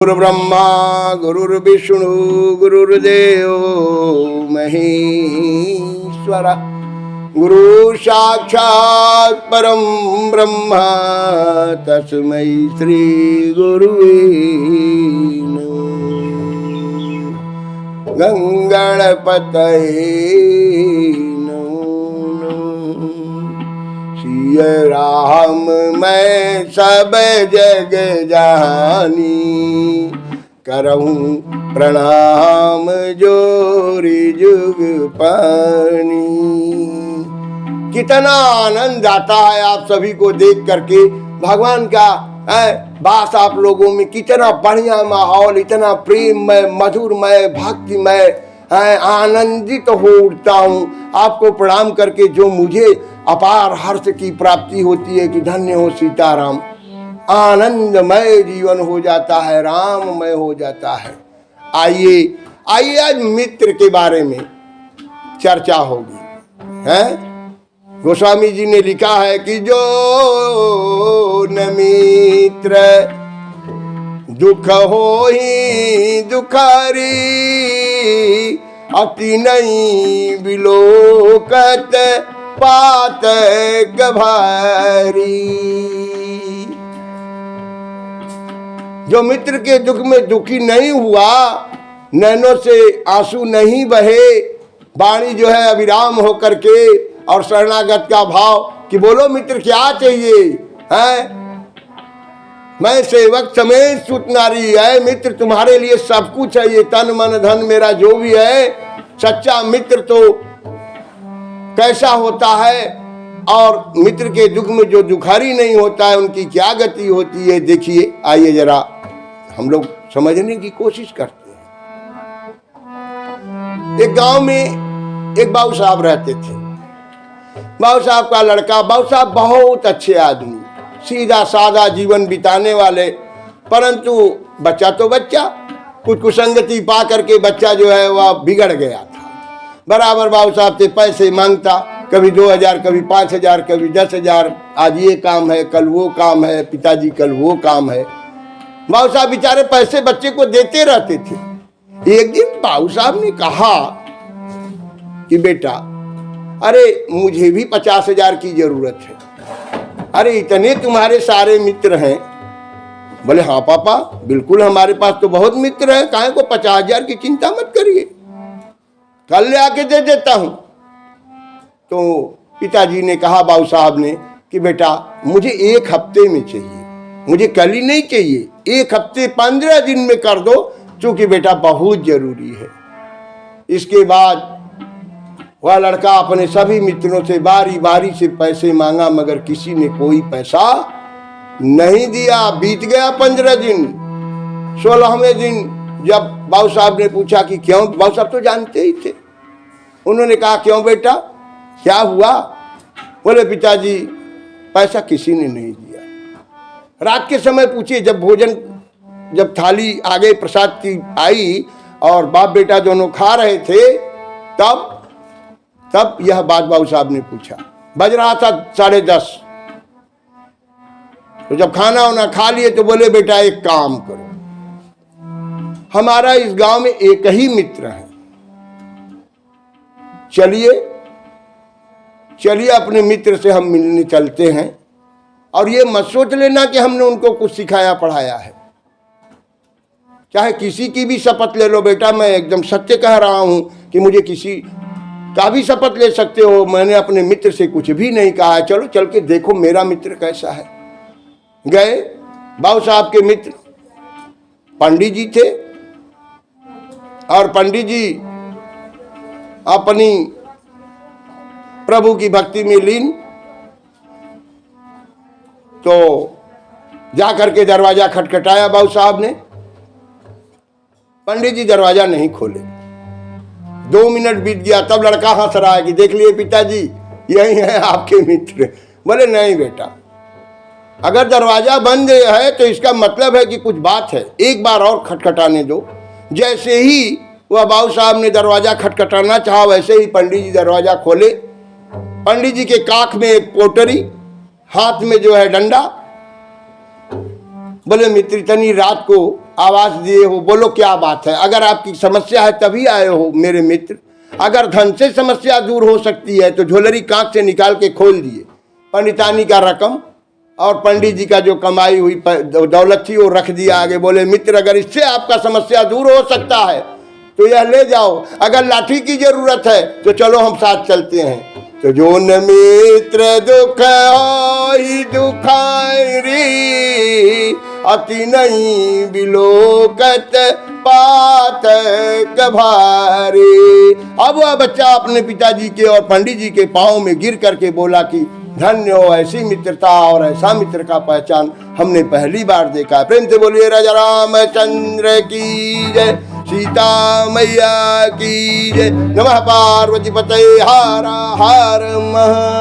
गुरु ब्रह्मा गुरुर्विष्णु गुरुर्देव महेश्वर गुरु साक्षात् परम ब्रह्म तस्मै श्री गुरुवे नमः। गंगणपतये सिय राम मैं सब जग जानी करहूं प्रणाम जोरी जुग पानी। कितना आनंद आता है आप सभी को देख करके। भगवान का बास आप लोगों में कितना बढ़िया माहौल, इतना प्रेममय, मधुरमय, भक्तिमय, आनंदित हो उठता हूँ आपको प्रणाम करके। जो मुझे अपार हर्ष की प्राप्ति होती है कि धन्य हो सीताराम। आनंदमय जीवन हो जाता है, राममय हो जाता है। आइए आइए आज मित्र के बारे में चर्चा होगी। गोस्वामी जी ने लिखा है कि जो न मित्र दुख हो ही दुखारी अति नहीं बिलोकत पात गभारी। जो मित्र के दुख में दुखी नहीं हुआ, नैनों से आंसू नहीं बहे, वाणी जो है अविराम होकर के और शरणागत का भाव कि बोलो मित्र क्या चाहिए है। मैं सेवक समेत सुत नारी है, मित्र तुम्हारे लिए सब कुछ है, ये तन मन धन मेरा जो भी है। सच्चा मित्र तो कैसा होता है और मित्र के दुख में जो दुखारी नहीं होता है उनकी क्या गति होती है, देखिए। आइए जरा हम लोग समझने की कोशिश करते हैं। एक गांव में एक बाबू साहब रहते थे। बाबू साहब का लड़का, बाबू साहब बहुत अच्छे आदमी, सीधा सादा जीवन बिताने वाले, परंतु बच्चा तो बच्चा, कुछ कुसंगति पा करके बच्चा जो है वह बिगड़ गया था। बराबर बाबू साहब से पैसे मांगता, कभी 2000, कभी 5000, कभी 10,000। आज ये काम है, कल वो काम है, पिताजी कल वो काम है। बाबू साहब बेचारे पैसे बच्चे को देते रहते थे। एक दिन बाबू साहब ने कहा कि बेटा, अरे मुझे भी 50,000 की जरूरत है। अरे इतने तुम्हारे सारे मित्र हैं। बोले हाँ पापा, बिल्कुल हमारे पास तो बहुत मित्र हैं, काहे को 50,000 की चिंता मत करिए, कल ले आके दे देता हूं। तो पिताजी ने कहा बाबू साहब ने कि बेटा मुझे 1 हफ्ते में चाहिए, मुझे कल ही नहीं चाहिए, 1 हफ्ते 15 दिन में कर दो, क्योंकि बेटा बहुत जरूरी है। इसके बाद वह लड़का अपने सभी मित्रों से बारी बारी से पैसे मांगा, मगर किसी ने कोई पैसा नहीं दिया। बीत गया 15 दिन। 16वें दिन जब बाबू साहब ने पूछा कि क्यों, बाबू साहब तो जानते ही थे। उन्होंने कहा क्यों बेटा, क्या हुआ? बोले पिताजी पैसा किसी ने नहीं दिया। रात के समय पूछिए, जब भोजन, जब थाली आगे प्रसाद की आई और बाप बेटा दोनों खा रहे थे, तब यह बात बाबू साहब ने पूछा। बज रहा था 10:30। तो जब खाना वाना खा लिए तो बोले बेटा एक काम करो, हमारा इस गांव में एक ही मित्र है, चलिए अपने मित्र से हम मिलने चलते हैं। और ये मत सोच लेना कि हमने उनको कुछ सिखाया पढ़ाया है। चाहे किसी की भी शपथ ले लो बेटा, मैं एकदम सत्य कह रहा हूं कि मुझे किसी का भी शपथ ले सकते हो, मैंने अपने मित्र से कुछ भी नहीं कहा है। चलो चल के देखो मेरा मित्र कैसा है। गए, बाबू साहब के मित्र पंडित जी थे और पंडित जी अपनी प्रभु की भक्ति में लीन। तो जाकर के दरवाजा खटखटाया बाबू साहब ने। पंडित जी दरवाजा नहीं खोले। 2 मिनट बीत गया, तब लड़का हंस रहा है कि देख लिए पिताजी, यही है आपके मित्र। बोले नहीं बेटा, अगर दरवाजा बंद है तो इसका मतलब है कि कुछ बात है, एक बार और खटखटाने दो। जैसे ही वह बाबू साहब ने दरवाजा खटखटाना चाहा, वैसे ही पंडित जी दरवाजा खोले। पंडित जी के काख में एक पोटरी, हाथ में जो है डंडा। बोले मित्र इतनी रात को आवाज दिए हो, बोलो क्या बात है। अगर आपकी समस्या है तभी आए हो मेरे मित्र। अगर धन से समस्या दूर हो सकती है तो झोलरी कांच से निकाल के खोल दिए, पंडितानी का रकम और पंडित जी का जो कमाई हुई दौलत थी वो रख दिया आगे। बोले मित्र अगर इससे आपका समस्या दूर हो सकता है तो यह ले जाओ, अगर लाठी की जरूरत है तो चलो हम साथ चलते हैं। तो जो न मित्र दुख होई दुखारी, अति नहीं बिलोकत पात कभारी। अब वह बच्चा अपने पिताजी के और पंडित जी के पांव में गिर करके बोला कि धन्य हो, ऐसी मित्रता और ऐसा मित्र का पहचान हमने पहली बार देखा। प्रेम से बोलिए राजा रामचंद्र की जय, सीता मैया की जय। नमः पार्वती पतये, हर हर महा।